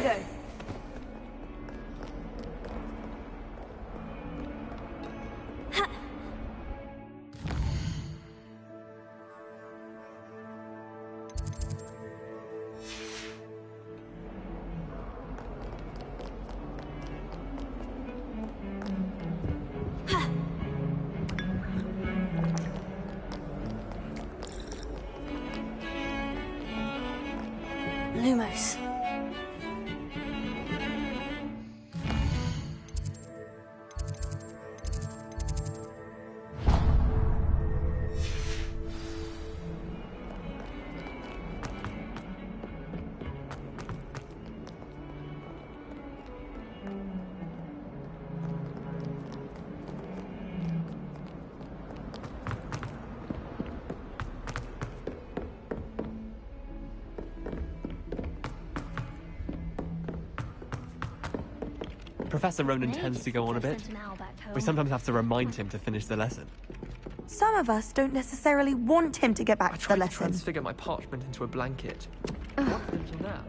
you go. Lumos. Professor Ronan tends to go on a bit. We sometimes have to remind him to finish the lesson. Some of us don't necessarily want him to get back I to the tried to lesson. transfigure my parchment into a blanket. What until now?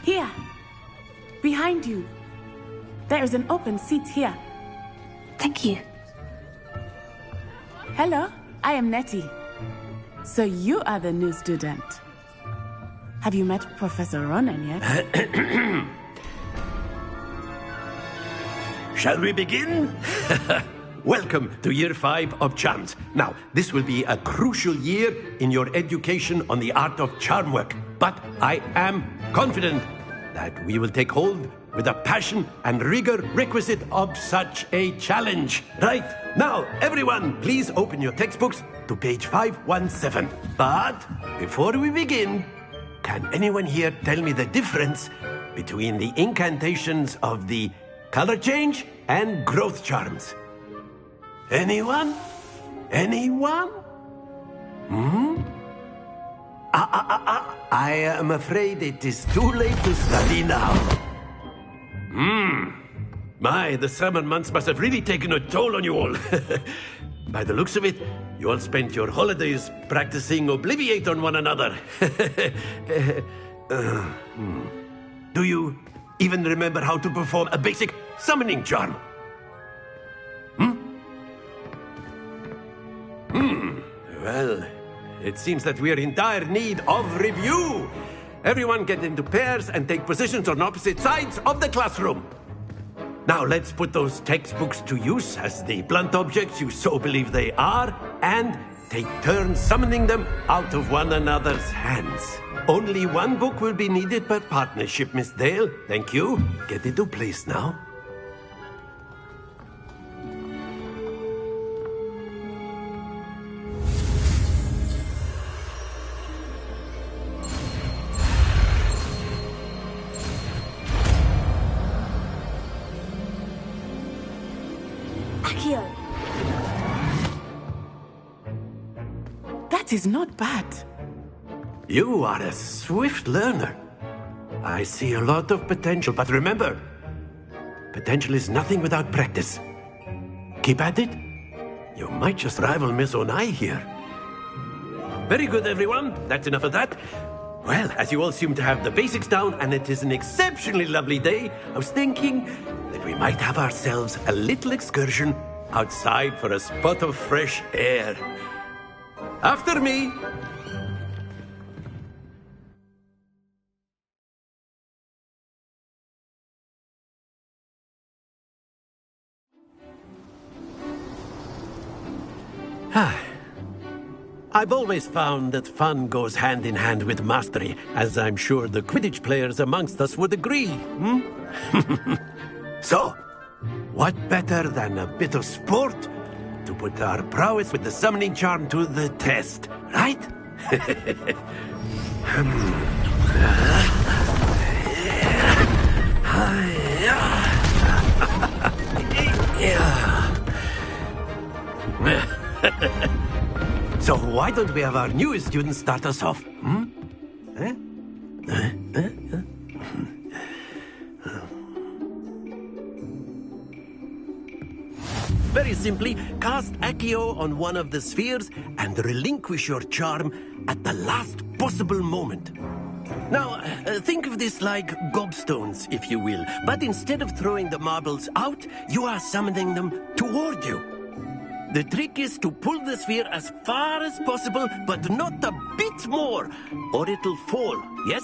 Here. Behind you. There is an open seat here. Thank you. Hello, I am Nettie. So you are the new student. Have you met Professor Ronan yet? Shall we begin? Welcome to Year 5 of Charms. Now, this will be a crucial year in your education on the art of charm work. But I am confident that we will take hold with the passion and rigor requisite of such a challenge. Right, now, everyone, please open your textbooks to page 517. But before we begin, can anyone here tell me the difference between the incantations of the color change and growth charms? Anyone? Anyone? I am afraid it is too late to study now. My, the summer months must have really taken a toll on you all. By the looks of it, you all spent your holidays practicing Obliviate on one another. Do you even remember how to perform a basic summoning charm? Well, it seems that we are in dire need of review. Everyone get into pairs and take positions on opposite sides of the classroom. Now let's put those textbooks to use as the blunt objects you so believe they are, and take turns summoning them out of one another's hands. Only one book will be needed per partnership, Miss Dale. Thank you. Get into place now. Accio. That is not bad. You are a swift learner. I see a lot of potential, but remember, potential is nothing without practice. Keep at it. You might just rival Miss Onai here. Very good, everyone. That's enough of that. Well, as you all seem to have the basics down, and it is an exceptionally lovely day, I was thinking that we might have ourselves a little excursion outside for a spot of fresh air. After me. I've always found that fun goes hand in hand with mastery, as I'm sure the Quidditch players amongst us would agree. So, what better than a bit of sport to put our prowess with the summoning charm to the test, right? So why don't we have our newest student start us off? Very simply, cast Accio on one of the spheres and relinquish your charm at the last possible moment. Now, think of this like gobstones, if you will. But instead of throwing the marbles out, you are summoning them toward you. The trick is to pull the sphere as far as possible, but not a bit more, or it'll fall, yes?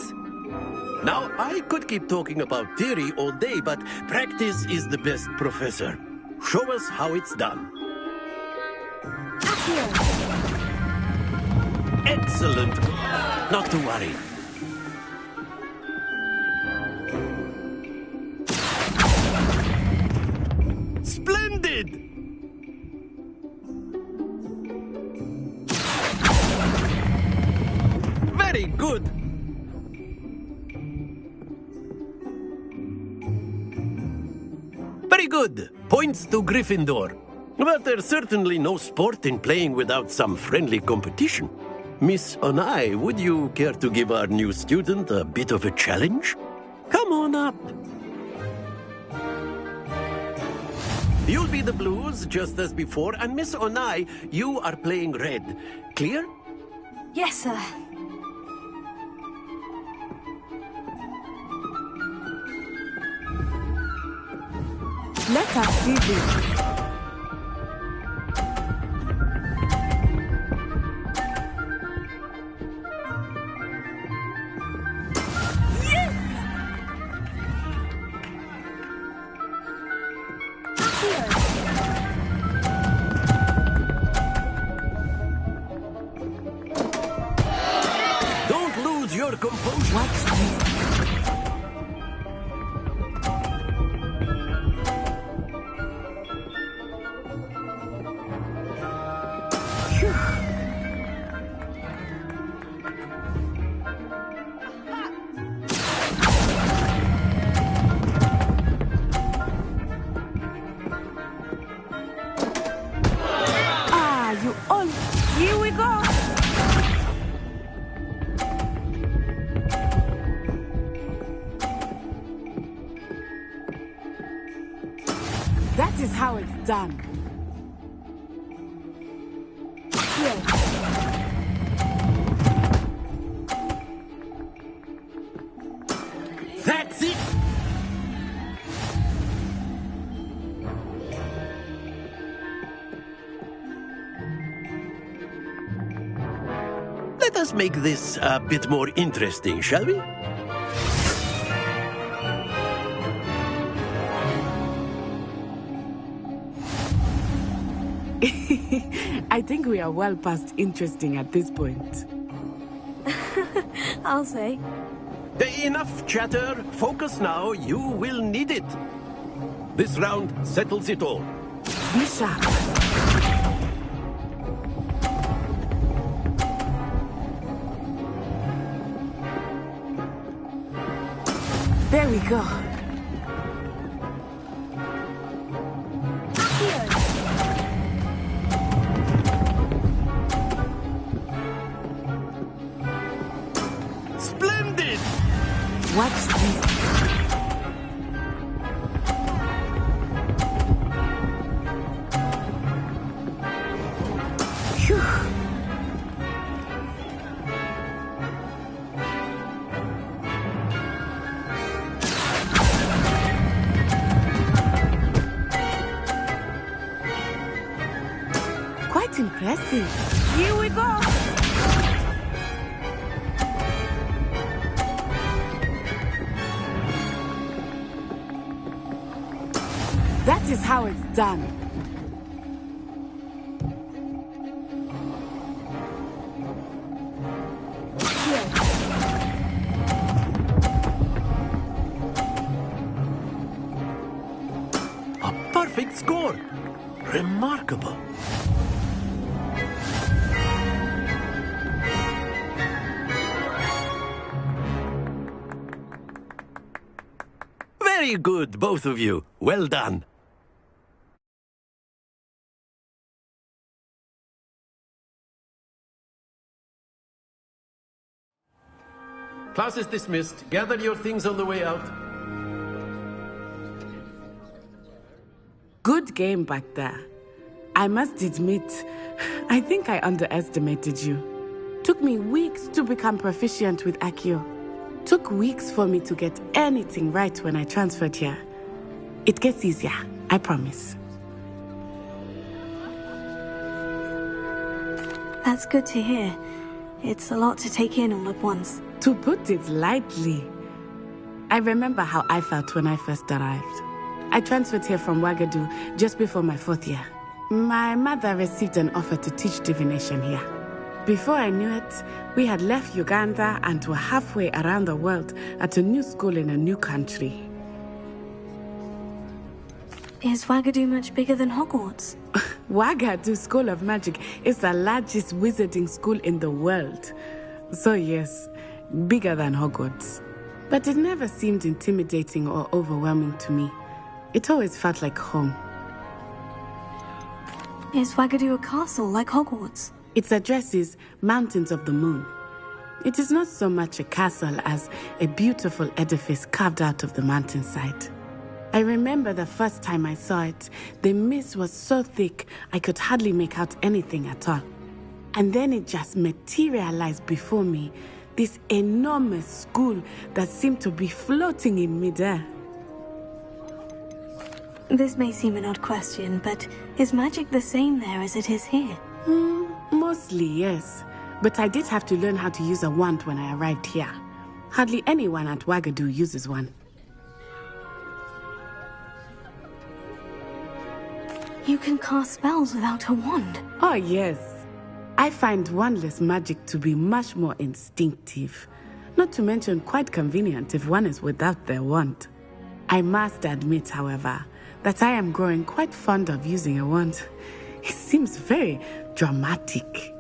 Now, I could keep talking about theory all day, but practice is the best professor. Show us how it's done. Excellent. Not to worry. Splendid! Very good. Very good. Points to Gryffindor. But there's certainly no sport in playing without some friendly competition. Miss Onai, would you care to give our new student a bit of a challenge? Come on up. You'll be the blues, just as before, and Miss Onai, you are playing red. Clear? Yes, sir. Let us see this. Don't lose your composure. Watch this. You all... Here we go! That is how it's done. That's it! Let us make this a bit more interesting, shall we? I think we are well past interesting at this point. I'll say. Enough chatter. Focus now. You will need it. This round settles it all. Be sharp. There we go. Splendid! Watch this. Phew. Quite impressive. Here we go. That is how it's done. A perfect score. Remarkable. Very good, both of you. Well done. Class is dismissed. Gather your things on the way out. Good game back there. I must admit, I think I underestimated you. Took me weeks to become proficient with Accio. Took weeks for me to get anything right when I transferred here. It gets easier, I promise. That's good to hear. It's a lot to take in all at once. To put it lightly, I remember how I felt when I first arrived. I transferred here from Ouagadougou just before my 4th year. My mother received an offer to teach divination here. Before I knew it, we had left Uganda and were halfway around the world at a new school in a new country. Is Ouagadougou much bigger than Hogwarts? Ouagadougou School of Magic is the largest wizarding school in the world. So yes, bigger than Hogwarts. But it never seemed intimidating or overwhelming to me. It always felt like home. Is Ouagadougou a castle like Hogwarts? Its address is Mountains of the Moon. It is not so much a castle as a beautiful edifice carved out of the mountainside. I remember the first time I saw it, the mist was so thick I could hardly make out anything at all. And then it just materialized before me, this enormous school that seemed to be floating in midair. This may seem an odd question, but is magic the same there as it is here? Mostly, yes. But I did have to learn how to use a wand when I arrived here. Hardly anyone at Ouagadougou uses one. You can cast spells without a wand. Oh, yes. I find wandless magic to be much more instinctive. Not to mention quite convenient if one is without their wand. I must admit, however, that I am growing quite fond of using a wand. It seems very dramatic.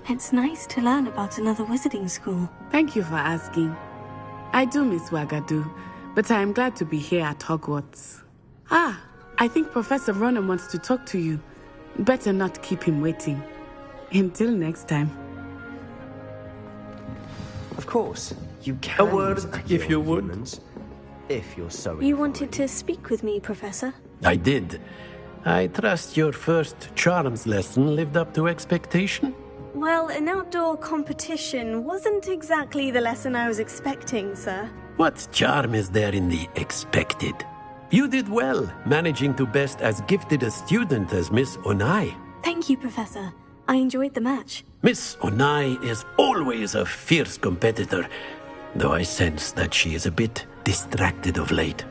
It's nice to learn about another wizarding school. Thank you for asking. I do miss Ouagadougou, but I am glad to be here at Hogwarts. I think Professor Ronan wants to talk to you. Better not keep him waiting. Until next time. Of course, you can. A word, if you would. Humans, if you're so You wanted to speak with me, Professor? I did. I trust your first charms lesson lived up to expectation? Well, an outdoor competition wasn't exactly the lesson I was expecting, sir. What charm is there in the expected? You did well, managing to best as gifted a student as Miss Onai. Thank you, Professor. I enjoyed the match. Miss Onai is always a fierce competitor, though I sense that she is a bit distracted of late.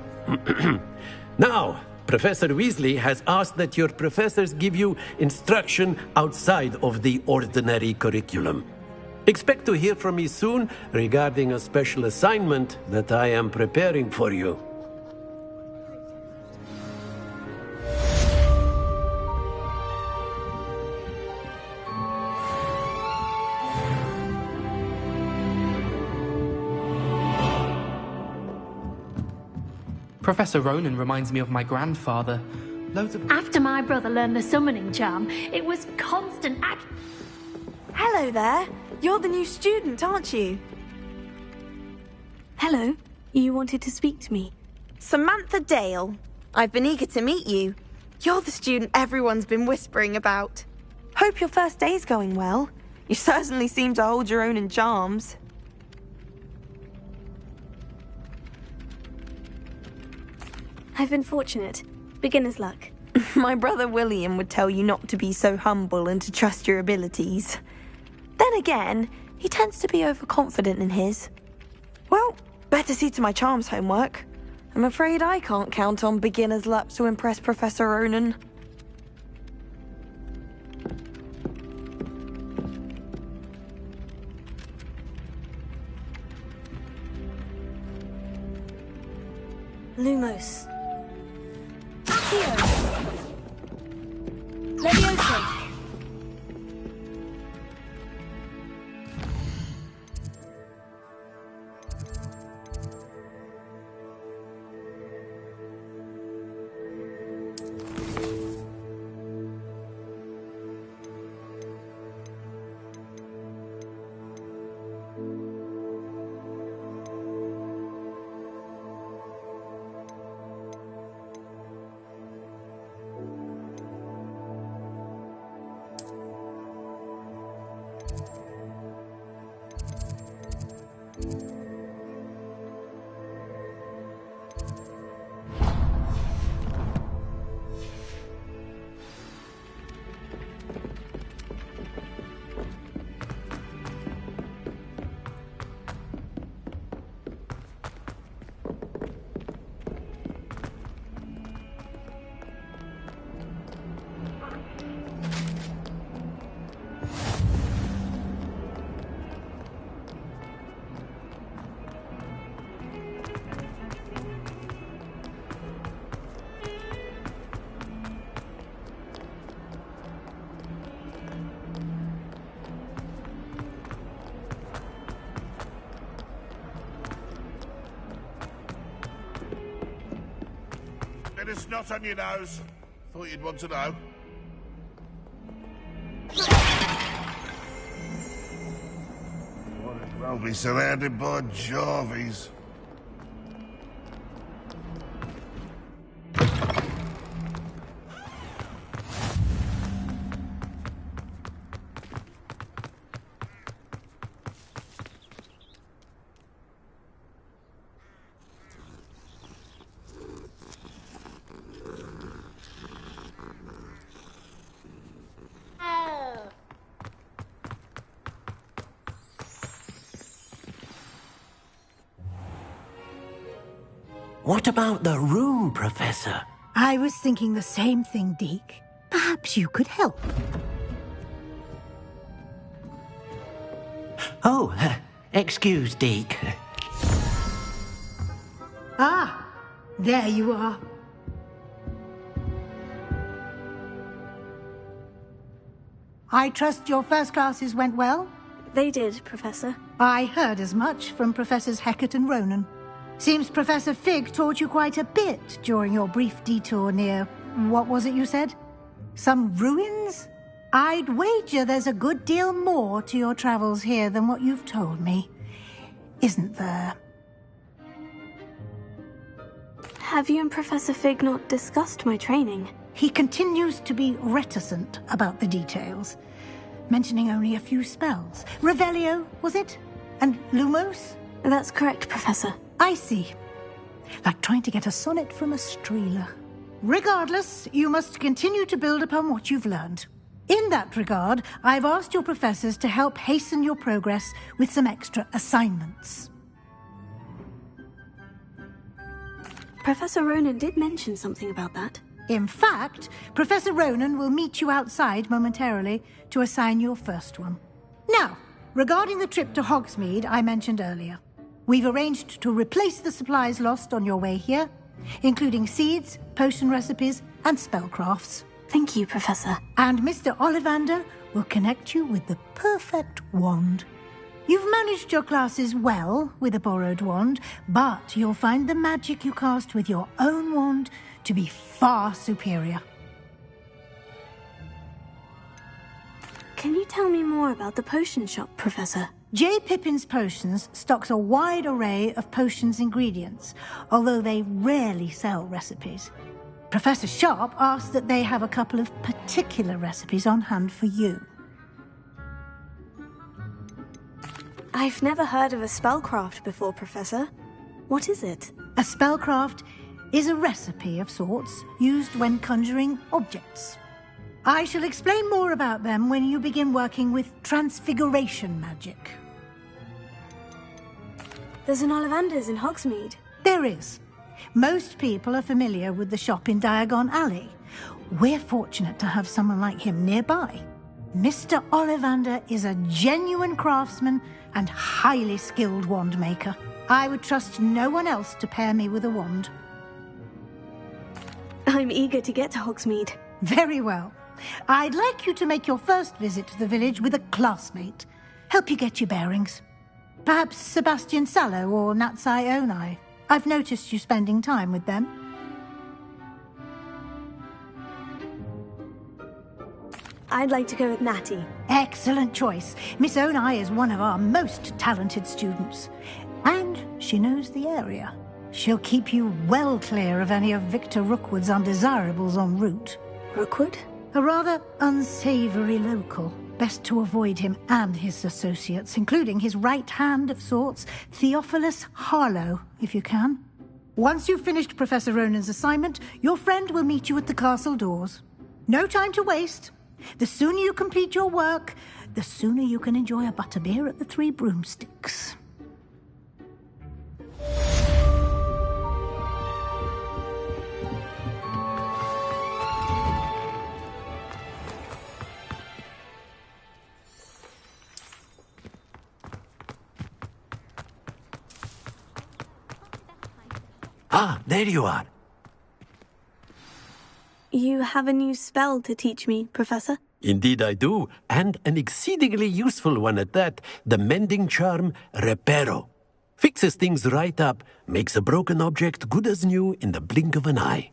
Now, Professor Weasley has asked that your professors give you instruction outside of the ordinary curriculum. Expect to hear from me soon regarding a special assignment that I am preparing for you. Professor Ronan reminds me of my grandfather. Loads of... After my brother learned the summoning charm, it was constant Hello there. You're the new student, aren't you? Hello. You wanted to speak to me? Samantha Dale. I've been eager to meet you. You're the student everyone's been whispering about. Hope your first day's going well. You certainly seem to hold your own in charms. I've been fortunate. Beginner's luck. My brother William would tell you not to be so humble and to trust your abilities. Then again, he tends to be overconfident in his. Well, better see to my charms homework. I'm afraid I can't count on beginner's luck to impress Professor Ronan. Lumos. Accio. Leviosa. Bit of snot on your nose. Thought you'd want to know. Might as well be surrounded by Jarvies. What about the room, Professor? I was thinking the same thing, Deke. Perhaps you could help. Oh, excuse, Deke. Ah, there you are. I trust your first classes went well? They did, Professor. I heard as much from Professors Hecat and Ronan. Seems Professor Fig taught you quite a bit during your brief detour near... what was it you said? Some ruins? I'd wager there's a good deal more to your travels here than what you've told me. Isn't there? Have you and Professor Fig not discussed my training? He continues to be reticent about the details, mentioning only a few spells. Revelio, was it? And Lumos? That's correct, Professor. I see. Like trying to get a sonnet from a streeler. Regardless, you must continue to build upon what you've learned. In that regard, I've asked your professors to help hasten your progress with some extra assignments. Professor Ronan did mention something about that. In fact, Professor Ronan will meet you outside momentarily to assign your first one. Now, regarding the trip to Hogsmeade I mentioned earlier, we've arranged to replace the supplies lost on your way here, including seeds, potion recipes, and spellcrafts. Thank you, Professor. And Mr. Ollivander will connect you with the perfect wand. You've managed your classes well with a borrowed wand, but you'll find the magic you cast with your own wand to be far superior. Can you tell me more about the potion shop, Professor? J. Pippin's Potions stocks a wide array of potions ingredients, although they rarely sell recipes. Professor Sharp asked that they have a couple of particular recipes on hand for you. I've never heard of a spellcraft before, Professor. What is it? A spellcraft is a recipe of sorts used when conjuring objects. I shall explain more about them when you begin working with transfiguration magic. There's an Ollivander's in Hogsmeade. There is. Most people are familiar with the shop in Diagon Alley. We're fortunate to have someone like him nearby. Mr. Ollivander is a genuine craftsman and highly skilled wand maker. I would trust no one else to pair me with a wand. I'm eager to get to Hogsmeade. Very well. I'd like you to make your first visit to the village with a classmate. Help you get your bearings. Perhaps Sebastian Sallow or Natsai Onai. I've noticed you spending time with them. I'd like to go with Natty. Excellent choice. Miss Onai is one of our most talented students. And she knows the area. She'll keep you well clear of any of Victor Rookwood's undesirables en route. Rookwood? A rather unsavoury local. Best to avoid him and his associates, including his right hand of sorts, Theophilus Harlow, if you can. Once you've finished Professor Ronan's assignment, your friend will meet you at the castle doors. No time to waste. The sooner you complete your work, the sooner you can enjoy a butterbeer at the Three Broomsticks. Ah, there you are. You have a new spell to teach me, Professor? Indeed I do, and an exceedingly useful one at that. The mending charm, Reparo. Fixes things right up, makes a broken object good as new in the blink of an eye.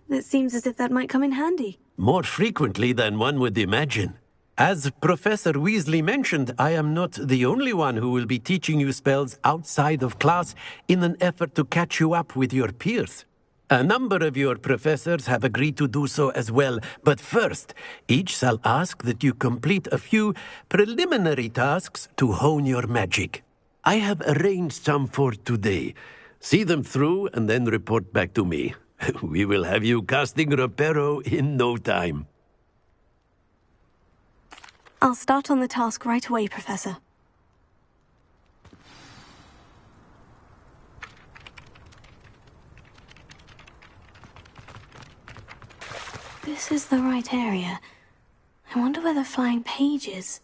It seems as if that might come in handy. More frequently than one would imagine. As Professor Weasley mentioned, I am not the only one who will be teaching you spells outside of class in an effort to catch you up with your peers. A number of your professors have agreed to do so as well, but first, each shall ask that you complete a few preliminary tasks to hone your magic. I have arranged some for today. See them through and then report back to me. We will have you casting Reparo in no time. I'll start on the task right away, Professor. This is the right area. I wonder where the flying page is.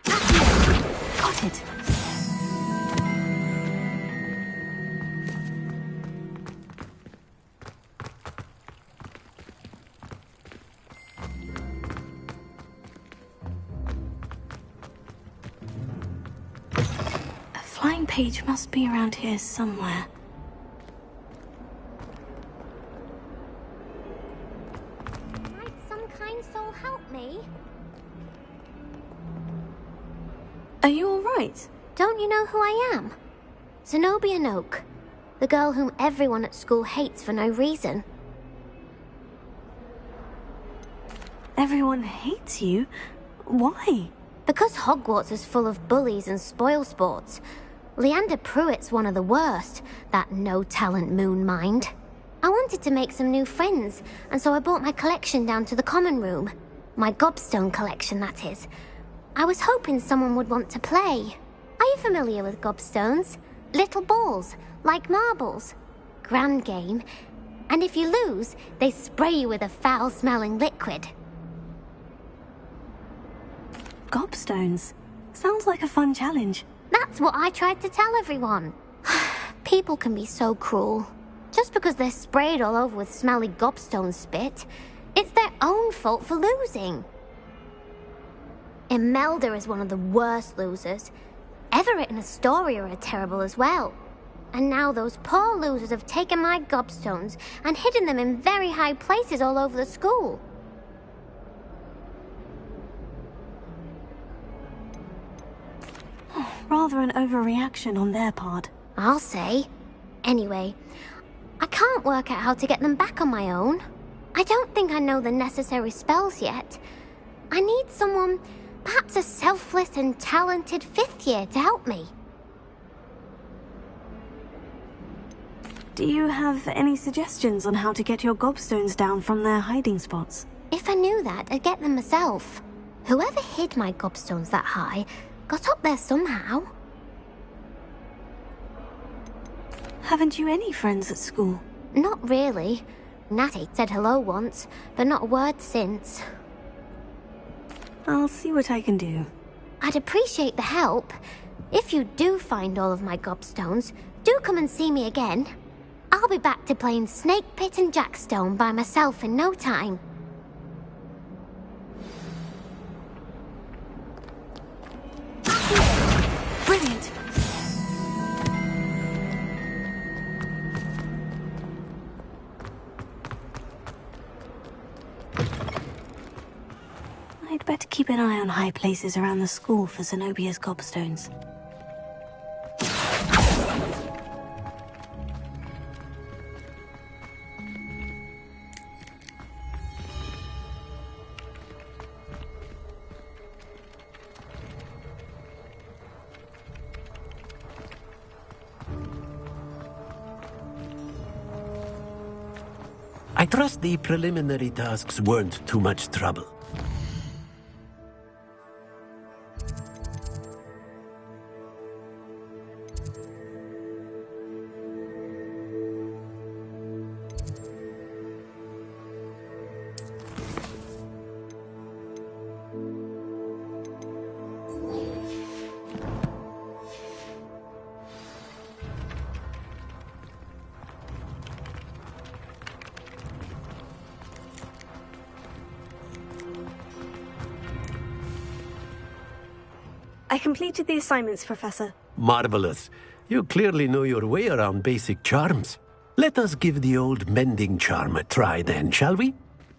Got it. A flying page must be around here somewhere. Are you all right? Don't you know who I am? Zenobia Noak, the girl whom everyone at school hates for no reason. Everyone hates you? Why? Because Hogwarts is full of bullies and spoilsports. Leander Pruitt's one of the worst, that no-talent moon mind. I wanted to make some new friends, and so I brought my collection down to the common room. My gobstone collection, that is. I was hoping someone would want to play. Are you familiar with gobstones? Little balls, like marbles. Grand game. And if you lose, they spray you with a foul-smelling liquid. Gobstones? Sounds like a fun challenge. That's what I tried to tell everyone. People can be so cruel. Just because they're sprayed all over with smelly gobstone spit, it's their own fault for losing. Imelda is one of the worst losers. Everett and Astoria are terrible as well. And now those poor losers have taken my gobstones and hidden them in very high places all over the school. Rather an overreaction on their part. I'll say. Anyway, I can't work out how to get them back on my own. I don't think I know the necessary spells yet. I need someone... perhaps a selfless and talented fifth year to help me. Do you have any suggestions on how to get your gobstones down from their hiding spots? If I knew that, I'd get them myself. Whoever hid my gobstones that high got up there somehow. Haven't you any friends at school? Not really. Natty said hello once, but not a word since. I'll see what I can do. I'd appreciate the help. If you do find all of my gobstones, do come and see me again. I'll be back to playing Snake Pit and Jackstone by myself in no time. Brilliant! I'd better keep an eye on high places around the school for Zenobia's gobstones. I trust the preliminary tasks weren't too much trouble. I completed the assignments, Professor. Marvelous. You clearly know your way around basic charms. Let us give the old mending charm a try then, shall we?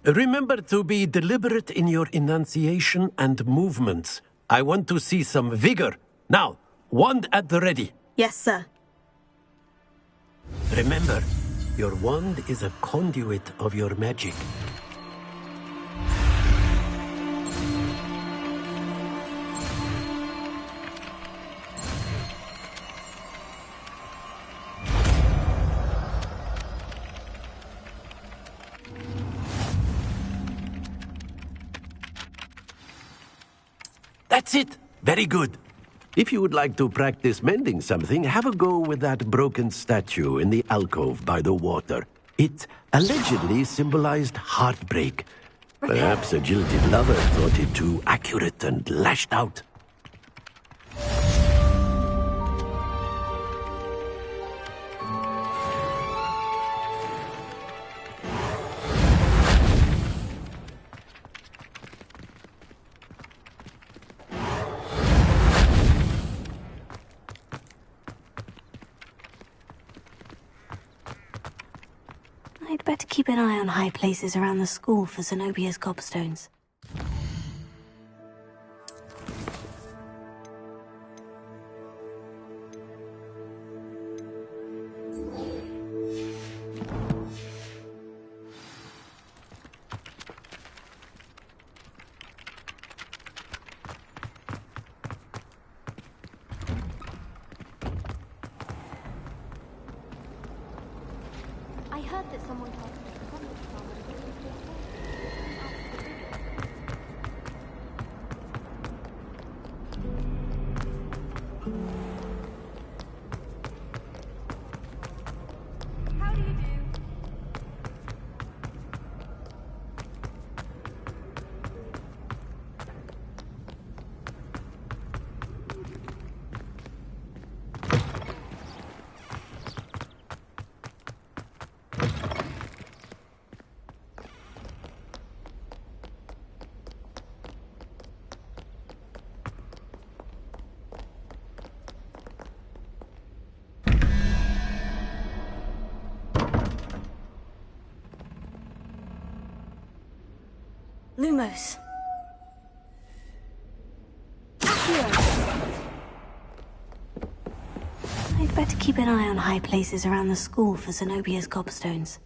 Remember to be deliberate in your enunciation and movements. I want to see some vigor. Now, wand at the ready. Yes, sir. Remember, your wand is a conduit of your magic. That's it. Very good. If you would like to practice mending something, have a go with that broken statue in the alcove by the water. It allegedly symbolized heartbreak. Perhaps a jilted lover thought it too accurate and lashed out. I'd better keep an eye on high places around the school for Zenobia's gobstones. I heard that someone told me. How do you do? Lumos. I'd better keep an eye on high places around the school for Zenobia's gobstones.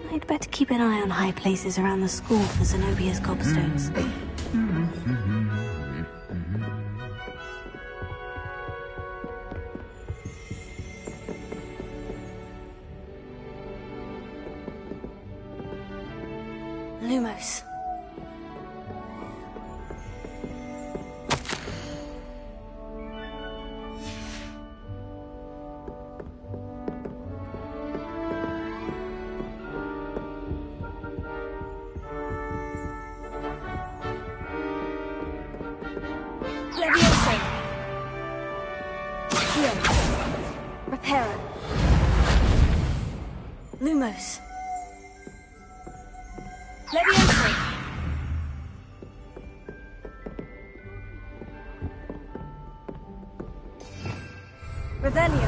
I'd better keep an eye on high places around the school for Zenobia's gobstones. Lumos. Leviosa. Heal. Reparo. Lumos. Leviosa. Revelio.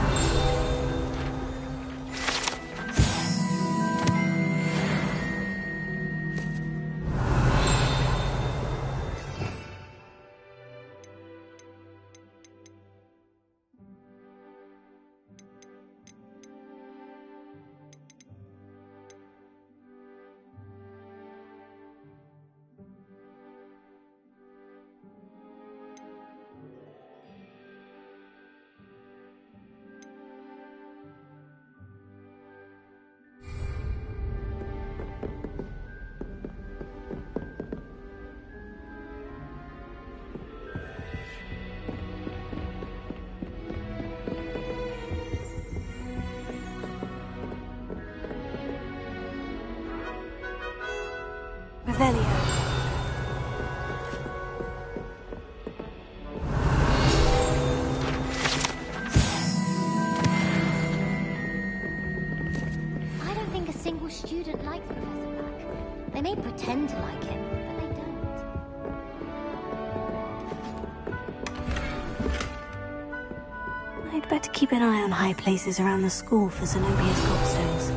I'd better keep an eye on high places around the school for Zenobia's gobstones.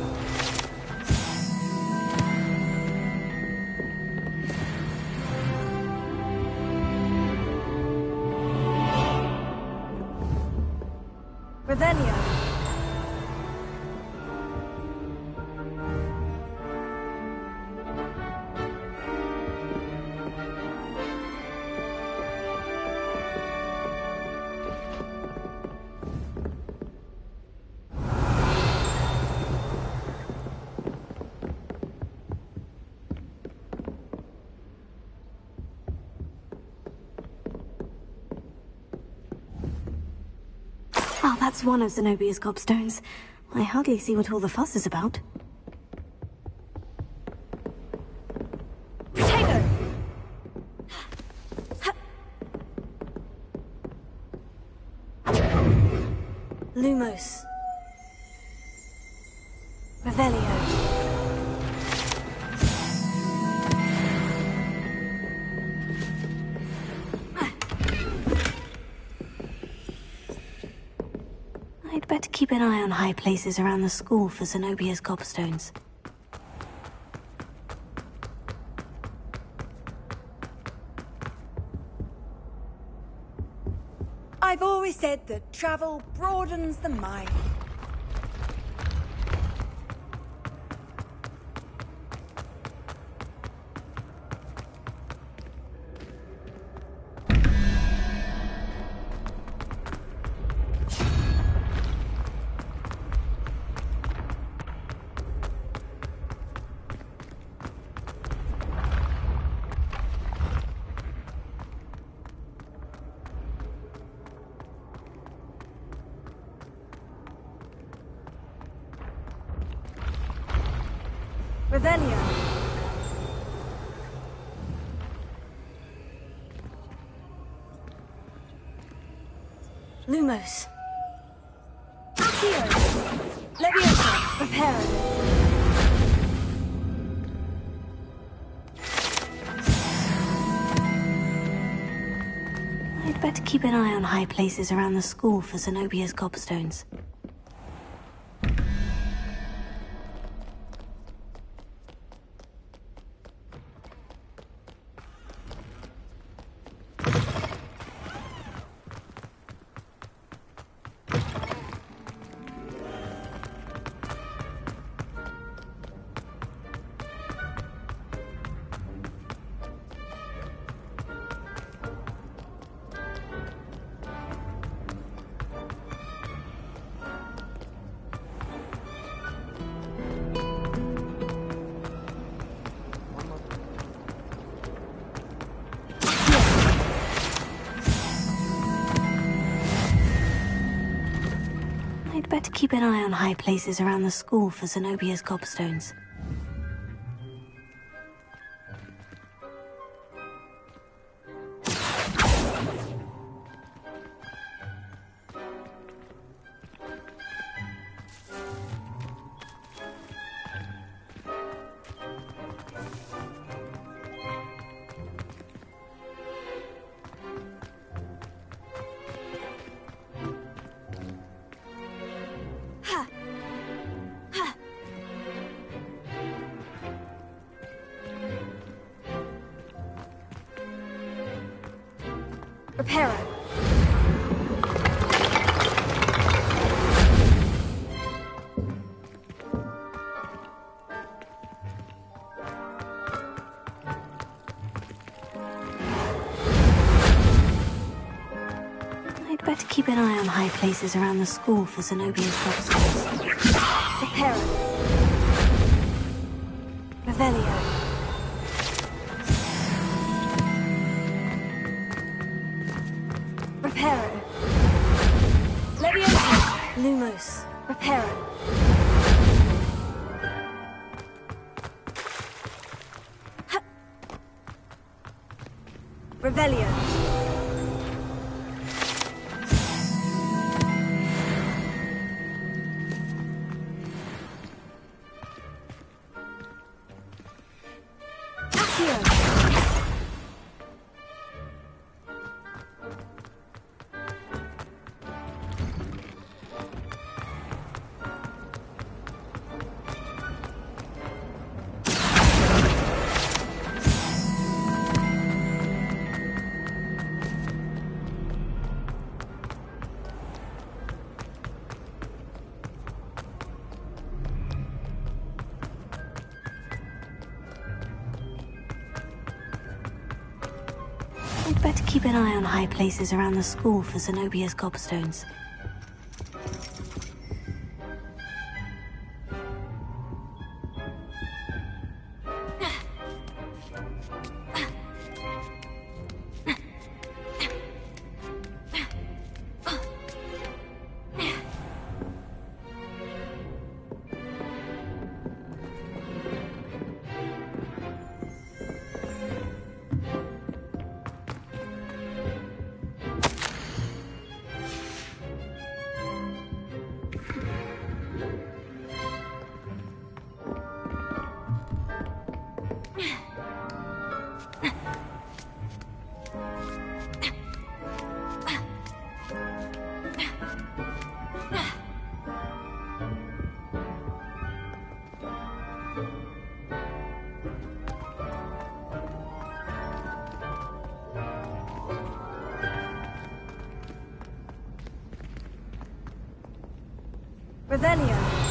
Revelio. Oh, that's one of Zenobia's gobstones. I hardly see what all the fuss is about. Potato! Lumos. Revelio. I'd better keep an eye on high places around the school for Zenobia's gobstones. I've always said that travel broadens the mind. Revelio. Lumos. Accio. Leviosa. Preparo. I'd better keep an eye on high places around the school for Zenobia's gobstones. I'd better keep an eye on high places around the school for Zenobia's gobstones. Preparo. I'd better keep an eye on high places around the school for Zenobia's gobstones. Preparo. Revelio. Preparo. Leviosa. Lumos. Preparo. Revelio. better keep an eye on high places around the school for Zenobia's gobstones. Revelio.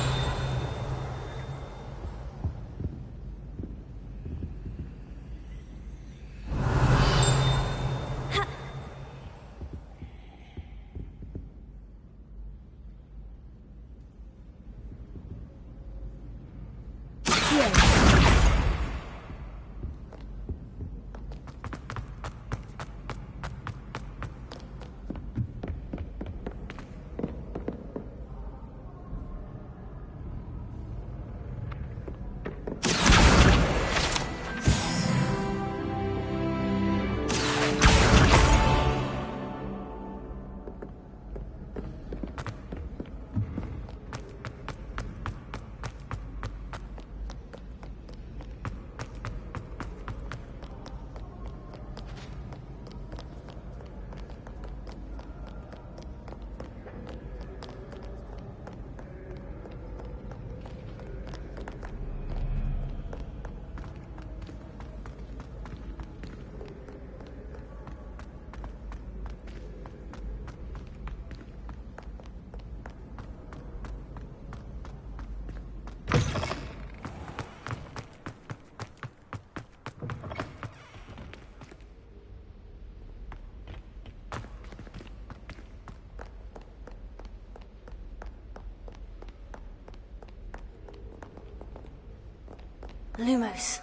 Lumos.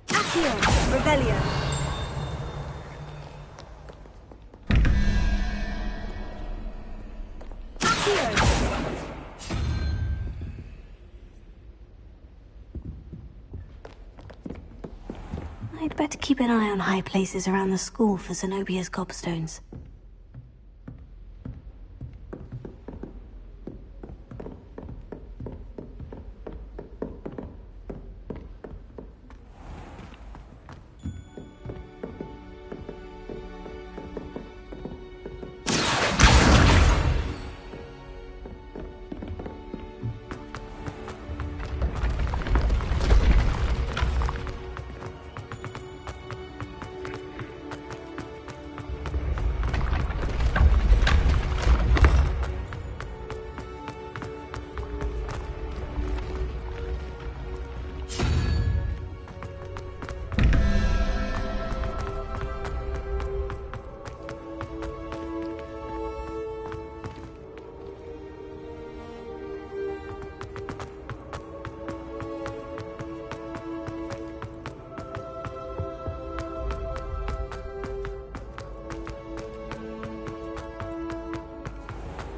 Accio. Revelio. I'd better keep an eye on high places around the school for Zenobia's gobstones.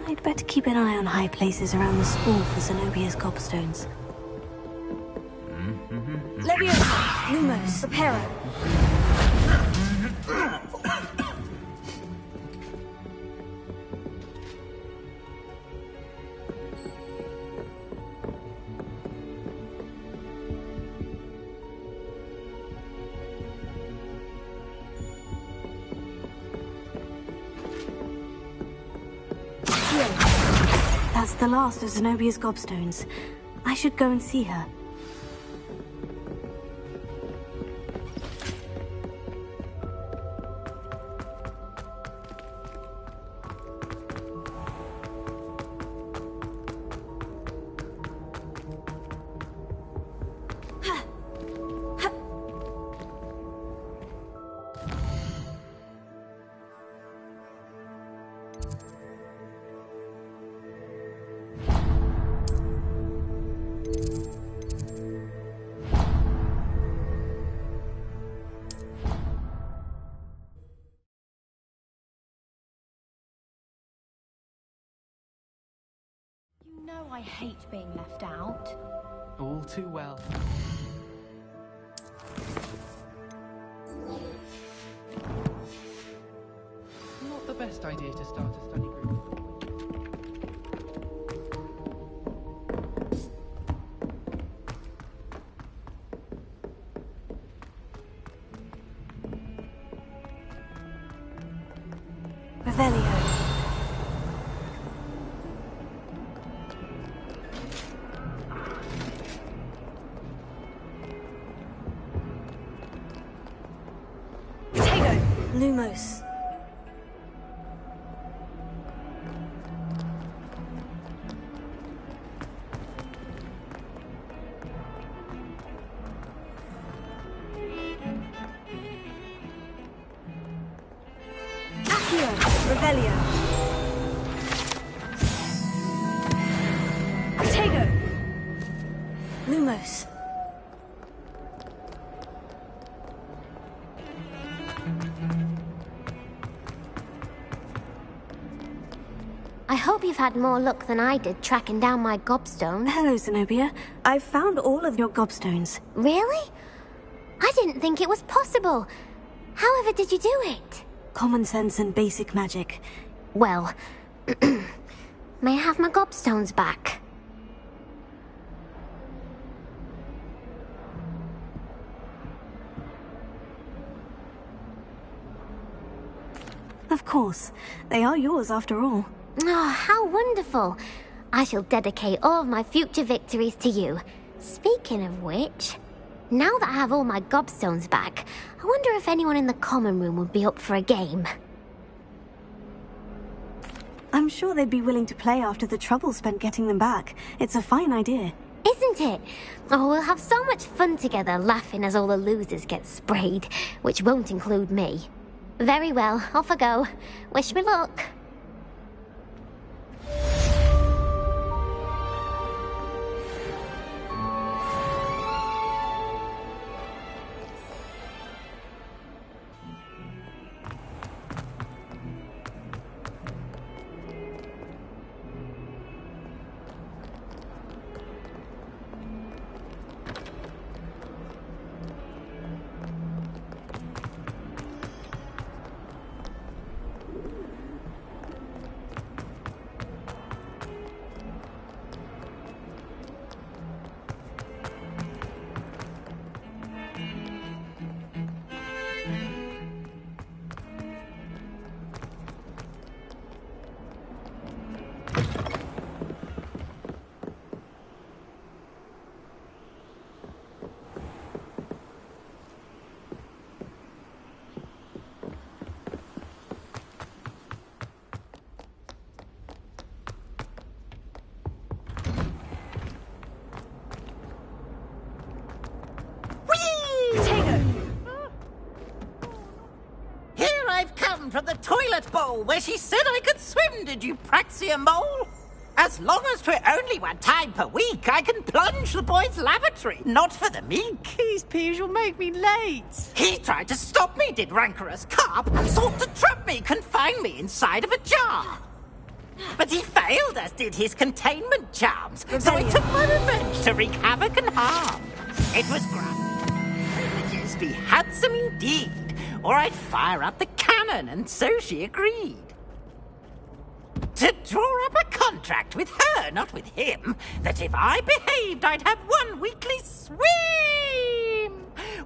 I'd better keep an eye on high places around the school for Zenobia's gobstones. Leviosa. Lumos. Reparo. That's the last of Zenobia's gobstones. I should go and see her. I hate being left out. All too well. Not the best idea to start a study group. Revelio. Potato. Lumos. Accio. Revelio. Potato. Lumos. I hope you've had more luck than I did tracking down my gobstones. Hello, Zenobia. I've found all of your gobstones. Really? I didn't think it was possible. However did you do it? Common sense and basic magic. Well, may I have my gobstones back? Of course. They are yours after all. Oh, how wonderful. I shall dedicate all of my future victories to you. Speaking of which, now that I have all my gobstones back, I wonder if anyone in the common room would be up for a game. I'm sure they'd be willing to play after the trouble spent getting them back. It's a fine idea. Isn't it? Oh, we'll have so much fun together laughing as all the losers get sprayed, which won't include me. Very well, off I go. Wish me luck. From the toilet bowl where she said I could swim, did you praxia mole? As long as 'twere only one time per week, I can plunge the boy's lavatory, not for the meek. These peas will make me late. He tried to stop me, did rancorous carp, and sought to trap me, confine me inside of a jar. But he failed, as did his containment charms, so I took my revenge to wreak havoc and harm. It was grand. Privileges be handsome indeed, or I'd fire up the cannon, and so she agreed. To draw up a contract with her, not with him, that if I behaved, I'd have one weekly swim!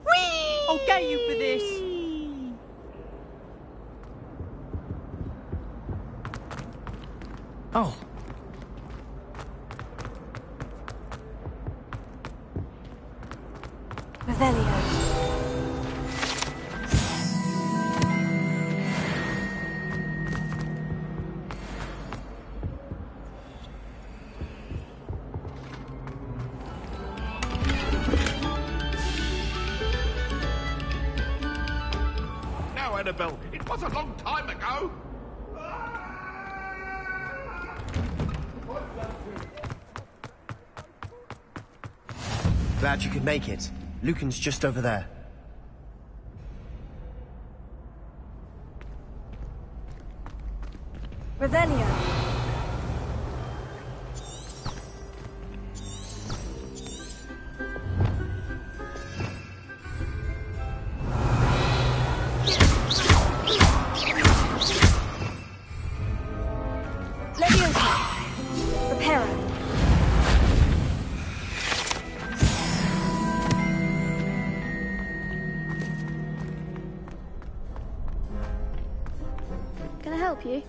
Whee! I'll get you for this. Oh. Revelio. Annabelle, it was a long time ago. Glad you could make it. Lucan's just over there. Revelio. Can I help you?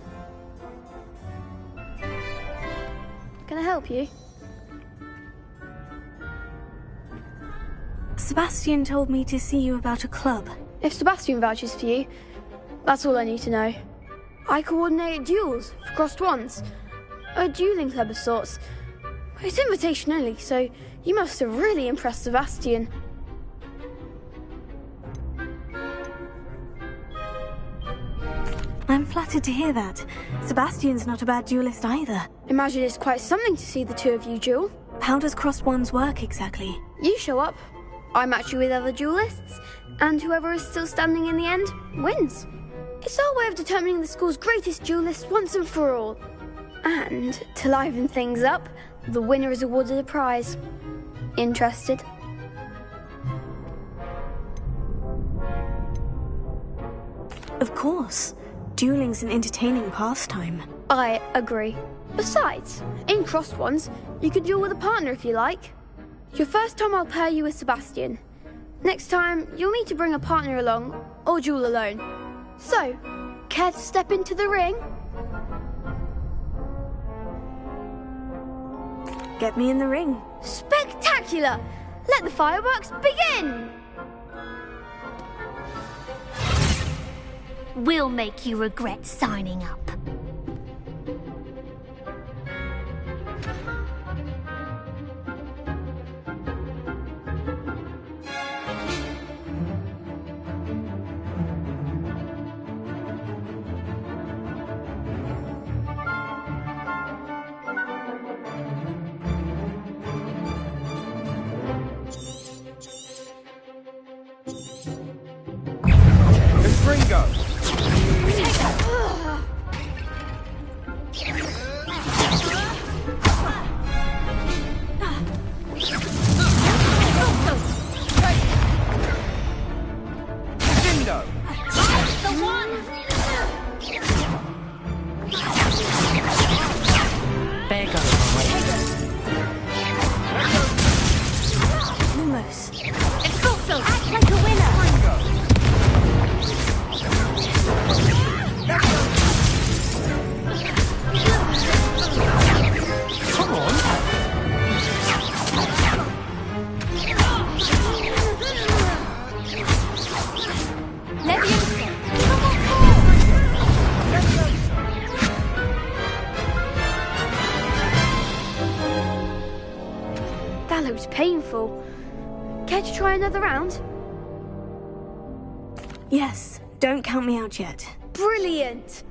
Can I help you? Sebastian told me to see you about a club. If Sebastian vouches for you, that's all I need to know. I coordinate duels for crossed wands. A dueling club of sorts. It's invitation only, so you must have really impressed Sebastian. I'm flattered to hear that. Sebastian's not a bad duelist either. Imagine it's quite something to see the two of you duel. How does crossed wands work exactly? You show up, I match you with other duelists, and whoever is still standing in the end wins. It's our way of determining the school's greatest duelist once and for all. And to liven things up, the winner is awarded a prize. Interested? Of course. Dueling's an entertaining pastime. I agree. Besides, in crossed ones, you could duel with a partner if you like. Your first time I'll pair you with Sebastian. Next time, you'll need to bring a partner along, or duel alone. So, care to step into the ring? Get me in the ring. Spectacular! Let the fireworks begin! We'll make you regret signing up. That looks painful. Care to try another round? Yes, don't count me out yet. Brilliant!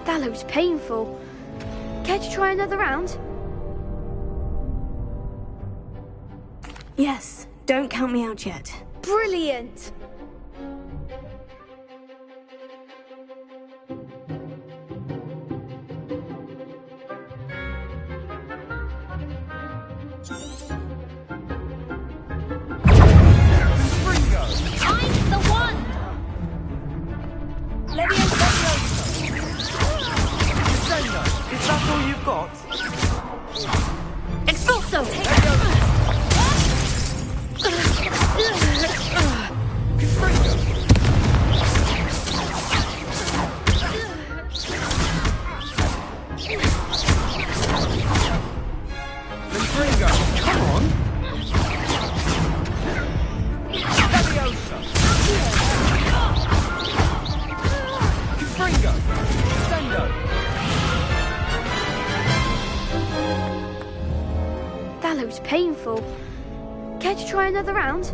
That looks painful. Care to try another round? Yes, don't count me out yet. Brilliant! I'm the one! Is that all you've got? Expulso! Come on! looks painful. Care to try another round?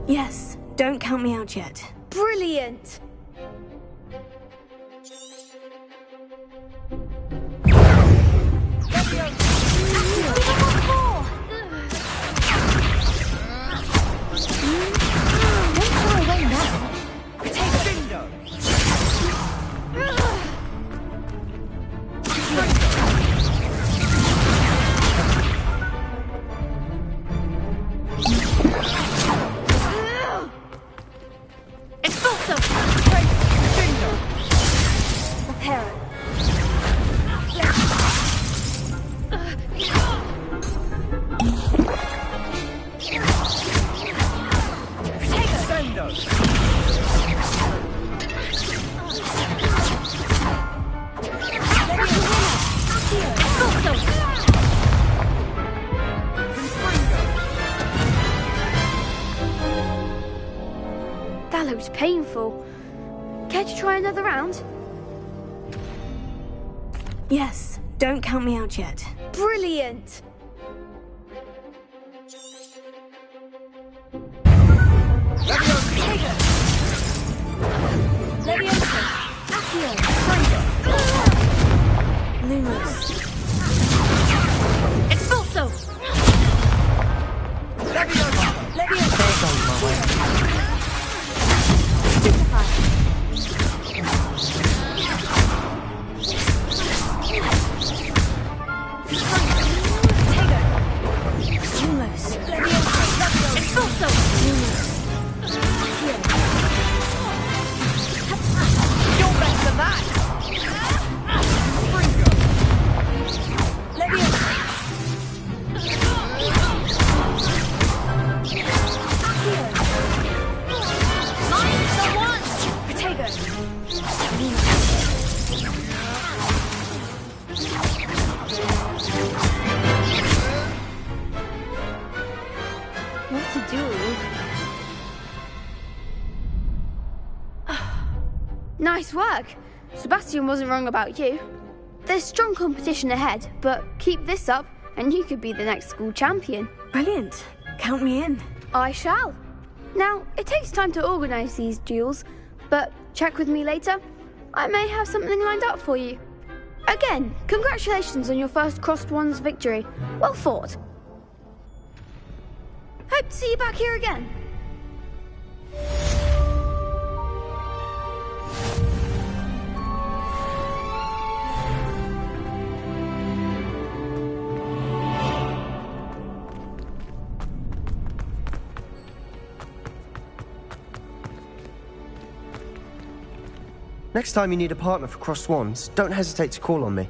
Yes, don't count me out yet. Brilliant! That looks painful. Care to try another round? Yes, don't count me out yet. Brilliant! Lumos. Expulso! What a duel. Nice work. Sebastian wasn't wrong about you. There's strong competition ahead, but keep this up and you could be the next school champion. Brilliant. Count me in. I shall. Now, it takes time to organise these duels, but check with me later. I may have something lined up for you. Again, congratulations on your first Crossed Wands victory. Well fought. Hope to see you back here again. Next time you need a partner for Crossed Wands, don't hesitate to call on me.